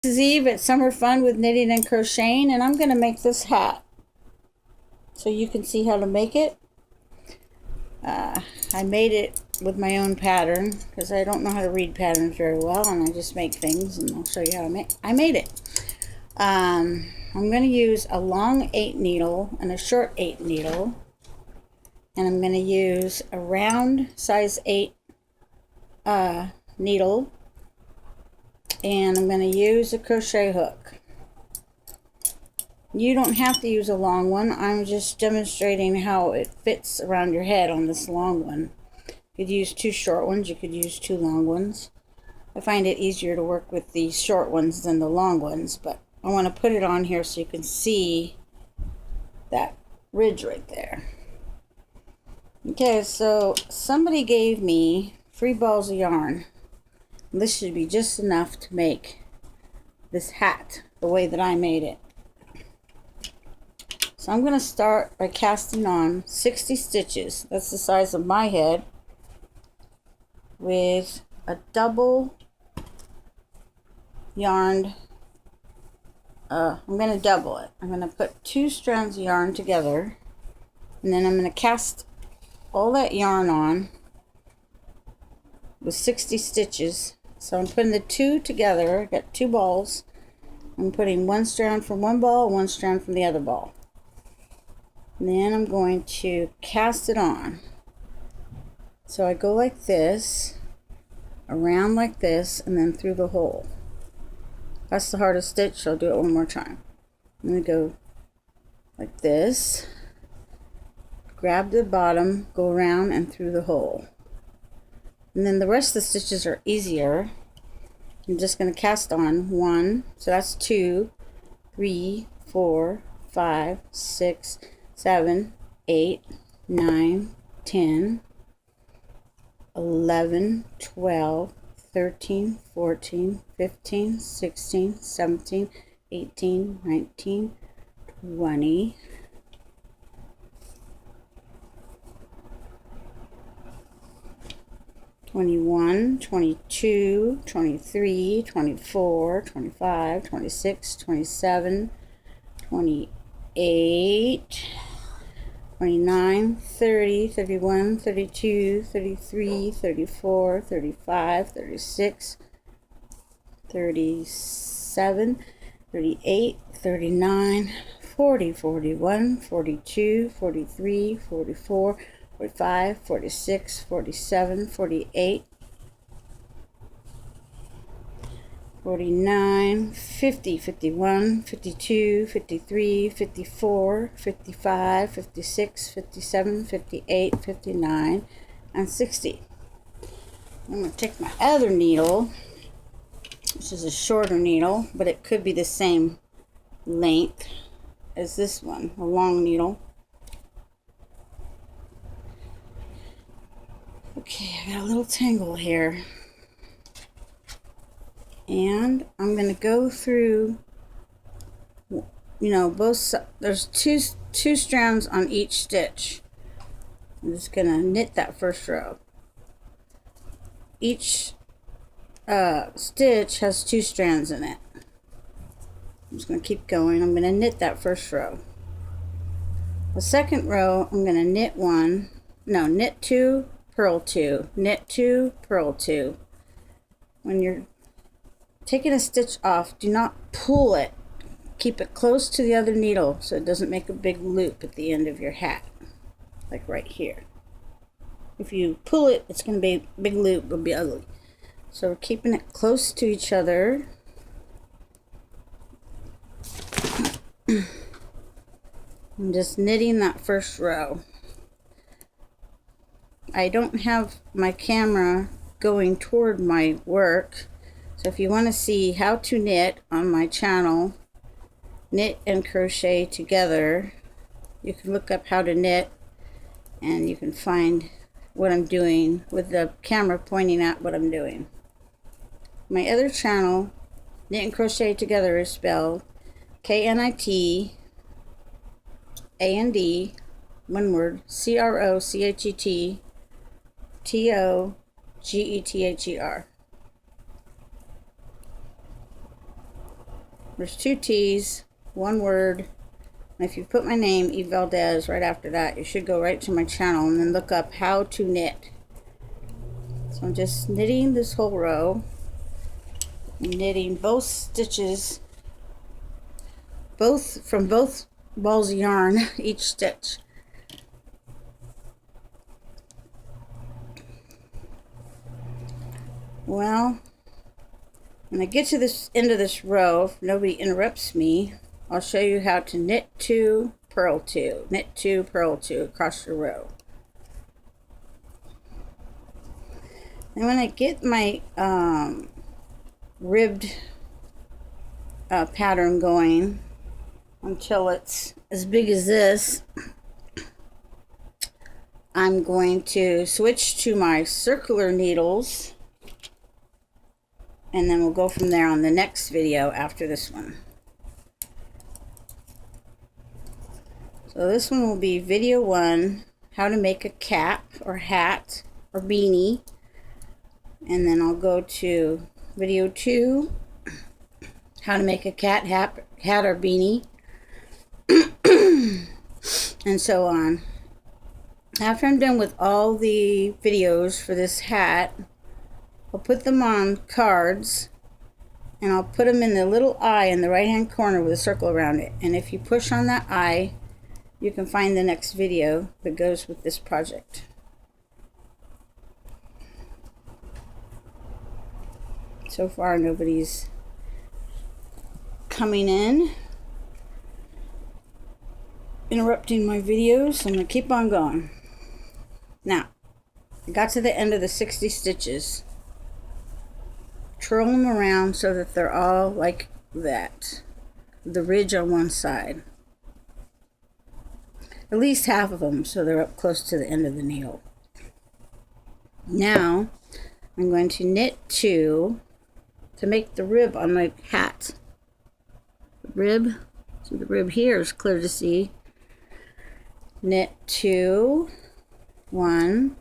Eve at Summer Fun with Knitting and Crocheting, and I'm going to make this hat so you can see how to make it. I made it with my own pattern because I don't know how to read patterns very well, and I just make things, and I'll show you how to make. I made it. I'm going to use a long 8 needle and a short 8 needle, and I'm going to use a round size 8 needle, and I'm going to use a crochet hook. You don't have to use a long one. I'm just demonstrating how it fits around your head on this long one. You could use 2 short ones, you could use 2 long ones. I find it easier to work with the short ones than the long ones, but I want to put it on here so you can see that ridge right there. Okay, so somebody gave me 3 balls of yarn. This should be just enough to make this hat the way that I made it. So I'm going to start by casting on 60 stitches. That's the size of my head, with a double yarned, I'm going to double it. I'm going to put 2 strands of yarn together, and then I'm going to cast all that yarn on with 60 stitches. So I'm putting the 2 together. I got 2 balls. I'm putting 1 strand from one ball and 1 strand from the other ball. And then I'm going to cast it on. So I go like this, around like this, and then through the hole. That's the hardest stitch, so I'll do it one more time. I'm going to go like this, grab the bottom, go around and through the hole. And then the rest of the stitches are easier. I'm just going to cast on 1, so that's 2, 3, 4, 5, 6, 7, 8, 9, 10, 11, 12, 13, 14, 15, 16, 17, 18, 19, 20, 21, 22, 23, 24, 25, 26, 27, 28, 29, 30, 31, 32, 33, 34, 35, 36, 37, 38, 39, 40, 41, 42, 43, 44, 45, 46, 47, 48, 49, 50, 51, 52, 53, 54, 55, 56, 57, 58, 59, and 60. I'm going to take my other needle, which is a shorter needle, but it could be the same length as this one, a long needle. Okay, I got a little tangle here. And I'm going to go through, both, there's two strands on each stitch. I'm just going to knit that first row. Each stitch has 2 strands in it. I'm just going to keep going. I'm going to knit that first row. The second row, I'm going to knit 2, purl 2, knit 2, purl 2. When you're taking a stitch off, do not pull it. Keep it close to the other needle so it doesn't make a big loop at the end of your hat, like right here. If you pull it, it's going to be a big loop, it'll be ugly. So we're keeping it close to each other. I'm just knitting that first row. I don't have my camera going toward my work, so if you want to see how to knit on my channel, Knit and Crochet Together, you can look up how to knit and you can find what I'm doing with the camera pointing at what I'm doing. My other channel, Knit and Crochet Together, is spelled KNIT AND, one word, CROCHET TOGETHER. There's 2 T's, 1 word. And if you put my name, Eve Valdez, right after that, you should go right to my channel and then look up how to knit. So I'm just knitting this whole row. I'm knitting both stitches, from both balls of yarn, each stitch. Well, when I get to this end of this row, if nobody interrupts me, I'll show you how to knit 2, purl 2, knit 2, purl 2 across the row. And when I get my ribbed pattern going until it's as big as this, I'm going to switch to my circular needles, and then we'll go from there on the next video after this one. So this one will be video 1, how to make a cap or hat or beanie. And then I'll go to video 2, how to make a cat hat or beanie, and so on. After I'm done with all the videos for this hat, I'll put them on cards, and I'll put them in the little eye in the right hand corner with a circle around it. And if you push on that eye, you can find the next video that goes with this project. So far, nobody's coming in, interrupting my videos, so I'm going to keep on going. Now, I got to the end of the 60 stitches. Twirl them around so that they're all like that, the ridge on one side. At least half of them, so they're up close to the end of the needle. Now, I'm going to knit 2 to make the rib on my hat. The rib, so the rib here is clear to see. Knit 2, 1,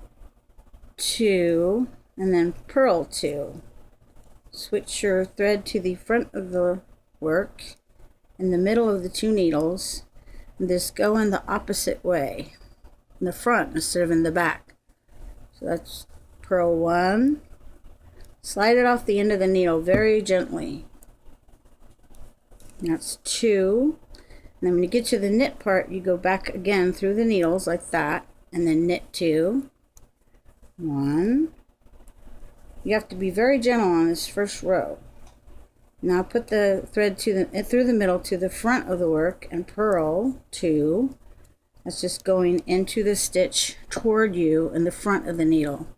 2, and then purl 2. Switch your thread to the front of the work, in the middle of the 2 needles, and just go in the opposite way, in the front instead of in the back. So that's purl 1, slide it off the end of the needle very gently. That's 2, and then when you get to the knit part, you go back again through the needles like that, and then knit 2, 1. You have to be very gentle on this first row. Now put the thread through the middle to the front of the work and purl 2. That's just going into the stitch toward you in the front of the needle.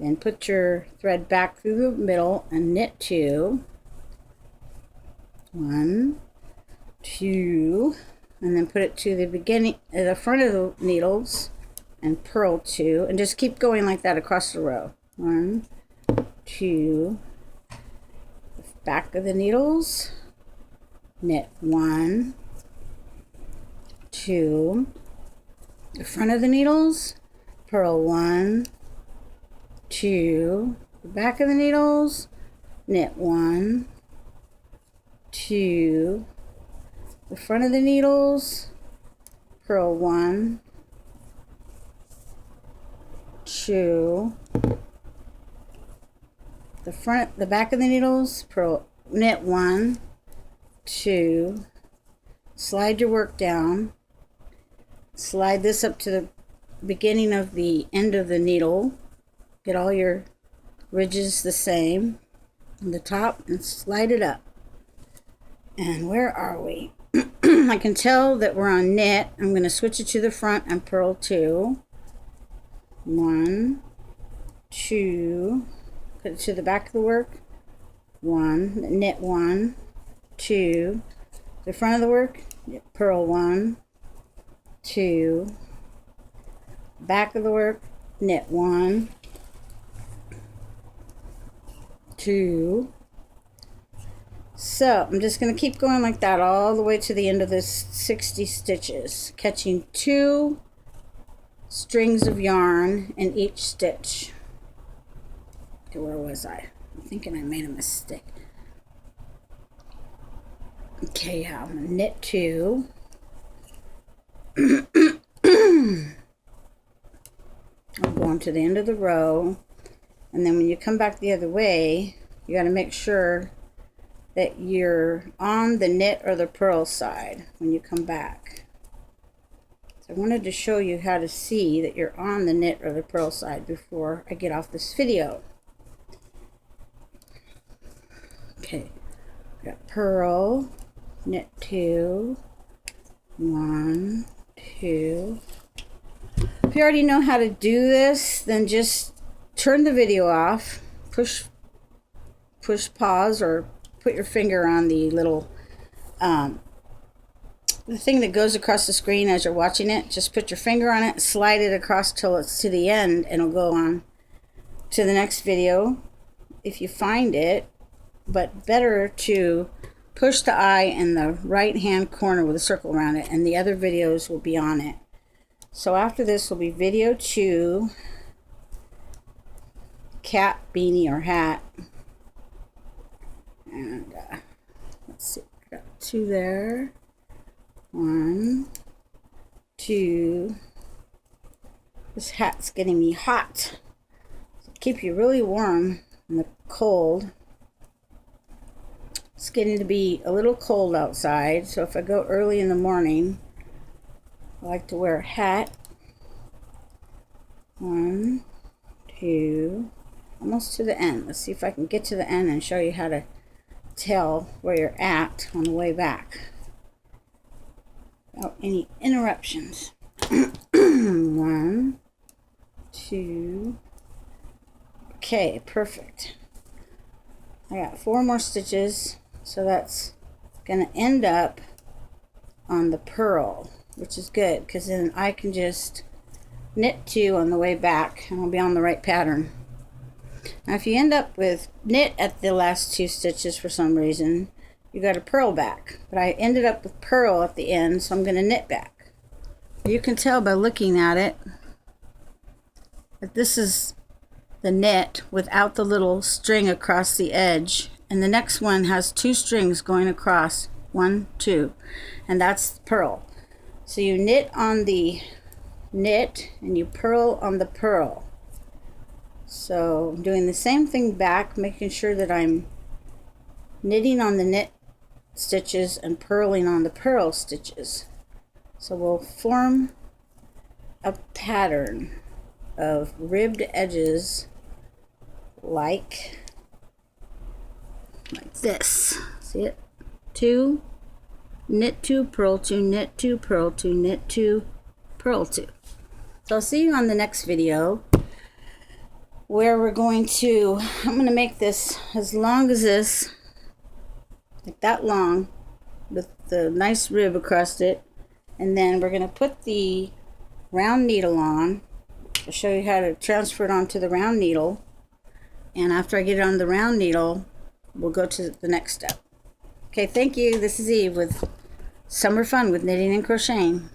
Then put your thread back through the middle and knit 2. 1, 2, and then put it to the beginning, the front of the needles, and purl 2, and just keep going like that across the row. 1, 2, the back of the needles, knit 1, 2, the front of the needles, purl 1, 2, the back of the needles, knit 1, 2, the front of the needles, purl 1, 2, the back of the needles, purl, knit 1, 2, slide your work down, slide this up to the beginning of the end of the needle, get all your ridges the same on the top, and slide it up. And where are we? I can tell that we're on knit. I'm going to switch it to the front and purl 2. 1, 2, put it to the back of the work, 1, knit 1, 2, the front of the work, purl 1, 2, back of the work, knit 1, 2. So I'm just going to keep going like that all the way to the end of this 60 stitches, catching 2 strings of yarn in each stitch. Okay, where was I? I'm thinking I made a mistake. Okay, yeah, I'm gonna knit 2. I'm going to the end of the row, and then when you come back the other way, you got to make sure that you're on the knit or the purl side when you come back. So I wanted to show you how to see that you're on the knit or the purl side before I get off this video. Okay, got purl, knit 2, 1, 2. If you already know how to do this, then just turn the video off, push pause, or put your finger on the little the thing that goes across the screen as you're watching it. Just put your finger on it, slide it across till it's to the end, and it'll go on to the next video if you find it. But better to push the eye in the right hand corner with a circle around it, and the other videos will be on it. So after this will be video 2, cat beanie or hat. And let's see, got 2 there. 1, 2. This hat's getting me hot. So keep you really warm in the cold. It's getting to be a little cold outside, so if I go early in the morning, I like to wear a hat. 1, 2, almost to the end. Let's see if I can get to the end and show you how to tell where you're at on the way back without any interruptions. 1, 2. Okay, perfect. I got 4 more stitches, so that's gonna end up on the purl, which is good because then I can just knit 2 on the way back and I'll be on the right pattern. Now if you end up with knit at the last 2 stitches for some reason, you got to purl back, but I ended up with purl at the end, so I'm going to knit back. You can tell by looking at it that this is the knit without the little string across the edge, and the next one has 2 strings going across, 1, 2, and that's purl. So you knit on the knit and you purl on the purl. So I'm doing the same thing back, making sure that I'm knitting on the knit stitches and purling on the purl stitches. So we'll form a pattern of ribbed edges like this. See it? 2, knit 2, purl 2, knit 2, purl 2, knit 2, purl 2. So I'll see you on the next video, where I'm going to make this as long as this, like that long, with the nice rib across it, and then we're going to put the round needle on. I'll show you how to transfer it onto the round needle, and after I get it on the round needle, we'll go to the next step. Okay, thank you. This is Eve with Summer Fun with Knitting and Crocheting.